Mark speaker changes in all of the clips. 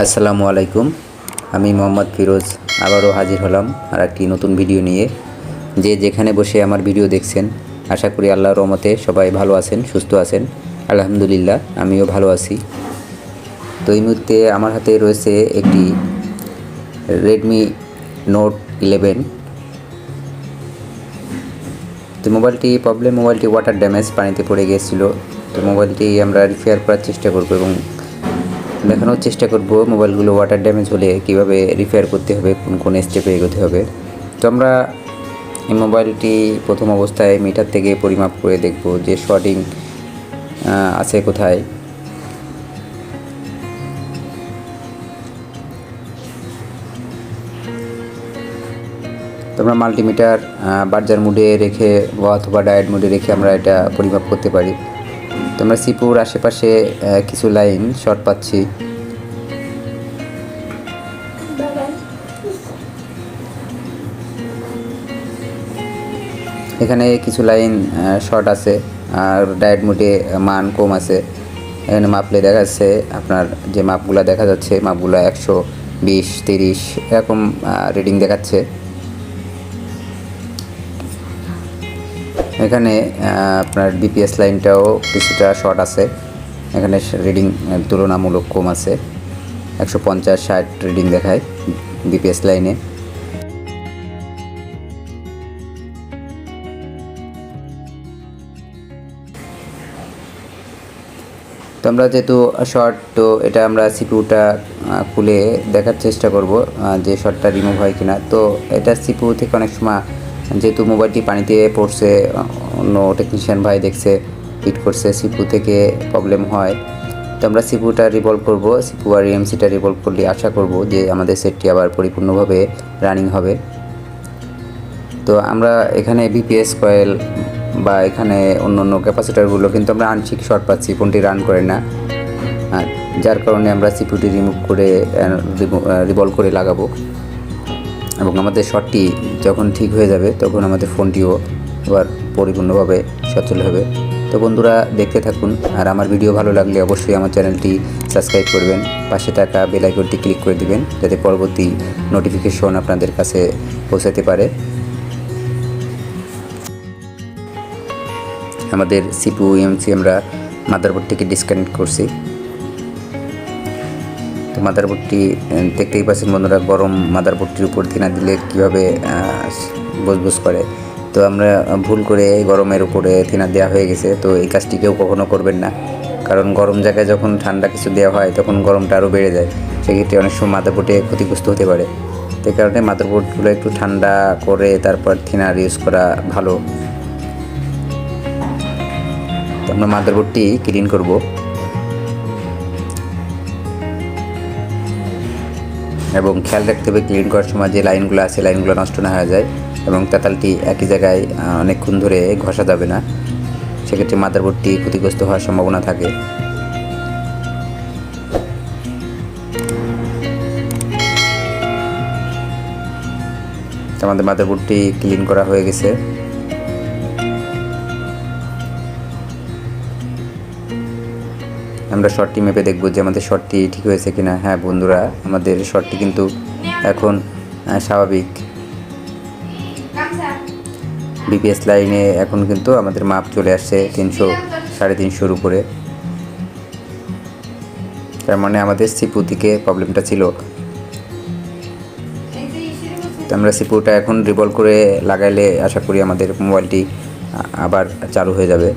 Speaker 1: আসসালামু আলাইকুম। আমি মোহাম্মদ ফিরোজ আবারও হাজির হলাম আর একটি নতুন ভিডিও নিয়ে। যে যেখানে বসে আমার ভিডিও দেখছেন, আশা করি আল্লাহর রহমতে সবাই ভালো আছেন, সুস্থ আছেন। আলহামদুলিল্লাহ, আমিও ভালো আছি। তো এই মুহূর্তে আমার হাতে রয়েছে একটি রেডমি নোট 11। তো মোবাইলটি ওয়াটার ড্যামেজ, পানিতে পড়ে গিয়েছিল। তো মোবাইলটি আমরা রিপেয়ার করার চেষ্টা করব এবং দেখানোর চেষ্টা করব মোবাইলগুলো ওয়াটার ড্যামেজ হলে কীভাবে রিপেয়ার করতে হবে, কোন কোন স্টেপে এগোতে হবে। তো আমরা এই মোবাইলটি প্রথম অবস্থায় মিটার থেকে পরিমাপ করে দেখব যে শর্টিং আছে কোথায়। তো আমরা মাল্টিমিটার বার্জার মোডে রেখে অথবা ডায়েট মোডে রেখে আমরা এটা পরিমাপ করতে পারি। তো আমরা সিপুর আশেপাশে কিছু লাইন শর্ট পাচ্ছি। এখানে কিছু লাইন শর্ট আছে আর ডায়েট মোডে মান কম আছে। এখানে মাপলে দেখা যাচ্ছে, আপনার যে মাপগুলো দেখা যাচ্ছে, মাপগুলো 120, 30 এরকম রিডিং দেখাচ্ছে। এখানে আপনার বিপিএস লাইনটাও কিছুটা শর্ট আছে। এখানে রিডিং তুলনামূলক কম আছে, 150, 60 রিডিং দেখায় বিপিএস লাইনে। তো আমরা যেহেতু শর্ট, তো এটা আমরা সিপিউটা খুলে দেখার চেষ্টা করব যে শর্টটা রিমুভ হয় কিনা। তো এটা সিপিউ থেকে অনেক সময়, যেহেতু মোবাইলটি পানিতে পড়ছে, অন্য টেকনিশিয়ান ভাই দেখছে হিট করছে, সিপিউ থেকে প্রবলেম হয়। তো আমরা সিপিউটা রিভলভ করব। সিপিউ আর ইএমসিটা রিভলভ করলে আশা করব যে আমাদের সেটটি আবার পরিপূর্ণভাবে রানিং হবে। তো আমরা এখানে বিপিএস কয়েল বা এখানে অন্য ক্যাপাসিটারগুলো কিন্তু আমরা আংশিক শর্ট পাচ্ছি, ফোনটি রান করে না, যার কারণে আমরা সিপিউটি রিমুভ করে রিভলভ করে লাগাবো এবং আমাদের শর্টটি যখন ঠিক হয়ে যাবে তখন আমাদের ফোনটিও আবার পরিপূর্ণভাবে সচল হবে। তো বন্ধুরা, দেখতে থাকুন। আর আমার ভিডিও ভালো লাগলে অবশ্যই আমার চ্যানেলটি সাবস্ক্রাইব করবেন, পাশে থাকা বেল আইকনটি ক্লিক করে দিবেন যাতে পরবর্তী নোটিফিকেশন আপনাদের কাছে পৌঁছাতে পারে। আমাদের সিপিইউ ইএমসি আমরা মাদারবোর্ড থেকে ডিসকানেক্ট করছি। তো মাদারবোর্ডটি দেখতেই পাচ্ছেন বন্ধুরা, গরম মাদারবোর্ডটির উপর ধিনা দিলে কীভাবে বজবজ করে। তো আমরা ভুল করে গরমের উপরে ধিনা দেওয়া হয়ে গেছে। তো এই কাজটি কেউ কখনও করবেন না, কারণ গরম জায়গায় যখন ঠান্ডা কিছু দেওয়া হয় তখন গরমটা আরও বেড়ে যায়, সেক্ষেত্রে অনেক সময় মাদারবোর্ডে ক্ষতিগ্রস্ত হতে পারে। সেই কারণে মাদারবোর্ডগুলো একটু ঠান্ডা করে তারপর থিনার ইউজ করা ভালো। তো আমরা মাদারবোর্ডটি ক্লিন করব এবং খেয়াল রাখতে হবে ক্লিন করার সময় যে লাইনগুলো আছে লাইনগুলো নষ্ট না হয়ে যায় এবং তাতালটি একই জায়গায় অনেকক্ষণ ধরে ঘষা যাবে না, সেক্ষেত্রে মাদারবোর্ডটি ক্ষতিগ্রস্ত হওয়ার সম্ভাবনা থাকে। আমাদের মাদারবোর্ডটি ক্লিন করা হয়ে গেছে। আমরা শর্টটি মেপে দেখব যে আমাদের শর্টটি ঠিক হয়েছে কিনা। হ্যাঁ বন্ধুরা, আমাদের শর্টটি কিন্তু এখন স্বাভাবিক। বিপিএস লাইনে এখন কিন্তু আমাদের মাপ চলে আসছে 300, 350 উপরে। তার মানে আমাদের সিপিইউ থেকে প্রবলেমটা ছিল। তো আমরা সিপিইউটা এখন রিভলভ করে লাগাইলে আশা করি আমাদের মোবাইলটি আবার চালু হয়ে যাবে।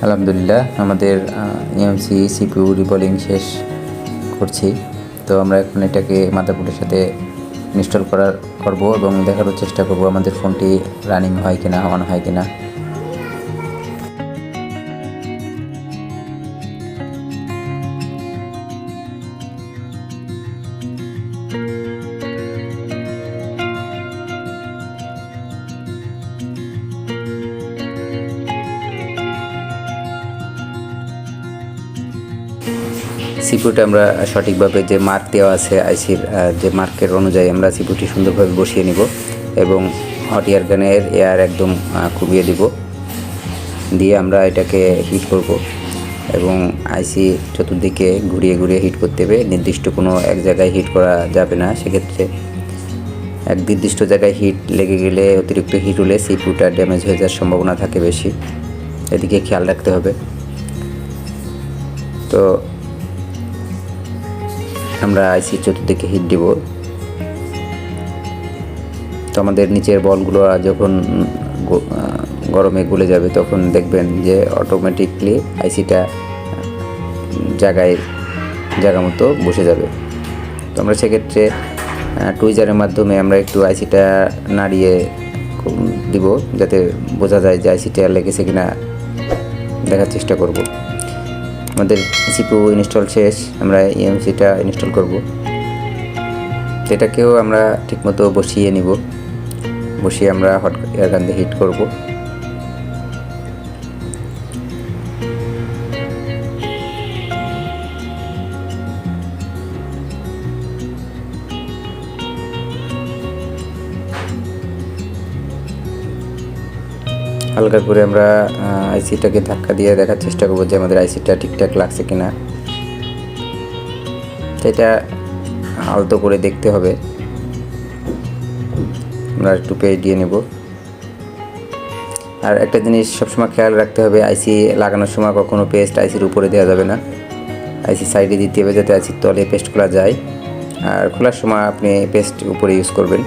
Speaker 1: আলহামদুলিল্লাহ আমাদের এমসি সিপিইউ রিবলিং শেষ করছি। তো আমরা এখন এটাকে মাদারবোর্ডের সাথে ইনস্টল করব এবং দেখানোর চেষ্টা করব আমাদের ফোনটি রানিং হয় কিনা, অন হয় কিনা। সিপিউটা আমরা সঠিকভাবে যে মার্ক দেওয়া আছে আইসির যে মার্কের অনুযায়ী আমরা সিপিউটি সুন্দরভাবে বসিয়ে নিব এবং হট এয়ার গানের এয়ার একদম কুবিয়ে দিব, দিয়ে আমরা এটাকে হিট করব এবং আইসি চতুর্দিকে ঘুরিয়ে ঘুরিয়ে হিট করতে হবে। নির্দিষ্ট কোনো এক জায়গায় হিট করা যাবে না, সেক্ষেত্রে এক নির্দিষ্ট জায়গায় হিট লেগে গেলে, অতিরিক্ত হিট হলে সিপিউটা ড্যামেজ হয়ে যাওয়ার সম্ভাবনা থাকে বেশি, এদিকে খেয়াল রাখতে হবে। তো আমরা আইসি চতুর্দিকে হিট দিব। তো আমাদের নিচের বলগুলো যখন গরমে গলে যাবে তখন দেখবেন যে অটোমেটিকলি আইসিটা জায়গা মতো বসে যাবে। তো আমরা সেক্ষেত্রে টুইজারের মাধ্যমে আমরা একটু আইসিটা নাড়িয়ে দিব যাতে বোঝা যায় যে আইসিটা লেগেছে কিনা দেখার চেষ্টা করব। আমাদের সিপিইউ ইনস্টল শেষ, আমরা ইএমসিটা ইনস্টল করব। এটাকেও আমরা ঠিকমতো বসিয়ে নিব, বসিয়ে আমরা হট এয়ার গান দিয়ে হিট করব। হালকা করে আমরা আইসিটাকে ধাক্কা দিয়ে দেখার চেষ্টা করব যে আমাদের আইসিটা ঠিকঠাক লাগছে কিনা। এটা আলতো করে দেখতে হবে। আমরা একটু পেস্ট দিয়ে নেব। আর একটা জিনিস সবসময় খেয়াল রাখতে হবে, আইসি লাগানোর সময় কখনো পেস্ট আইসির উপরে দেওয়া যাবে না, আইসি সাইডে দিতে হবে যাতে আইসির তলে পেস্ট করা যায়। আর খোলার সময় আপনি পেস্ট উপরে ইউজ করবেন,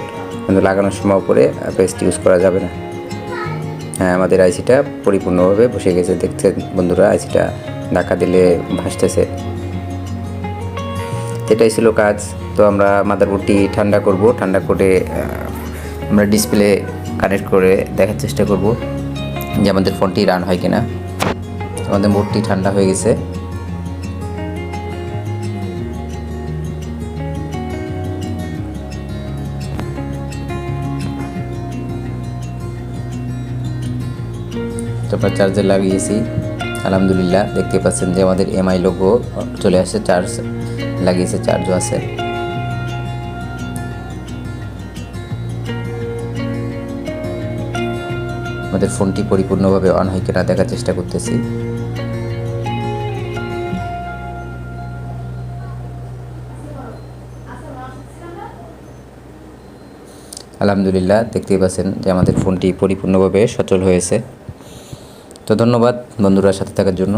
Speaker 1: কিন্তু লাগানোর সময় উপরে পেস্ট ইউজ করা যাবে না। হ্যাঁ, আমাদের আইসিটা পরিপূর্ণভাবে বসে গেছে, দেখছেন বন্ধুরা, আইসিটা ধাক্কা দিলে ভাসতেছে। এটাই ছিল কাজ। তো আমরা মাদারবোর্ডটি ঠান্ডা করব, ঠান্ডা করে আমরা ডিসপ্লে কানেক্ট করে দেখার চেষ্টা করব যে আমাদের ফোনটি রান হয় কিনা। আমাদের বোর্ডটি ঠান্ডা হয়ে গেছে। তো আমরা চার্জে লাগিয়েছি, আলহামদুলিল্লাহ দেখতে পাচ্ছেন যে আমাদের এমআই লোগো চলে আসে, চার্জ লাগিয়েছে, চার্জও আছে। আমাদের ফোনটি পরিপূর্ণভাবে অন হয় কিনা দেখার চেষ্টা করতেছি। আলহামদুলিল্লাহ দেখতেই পাচ্ছেন যে আমাদের ফোনটি পরিপূর্ণভাবে সচল হয়েছে। তো ধন্যবাদ বন্ধুরা সাথে থাকার জন্য।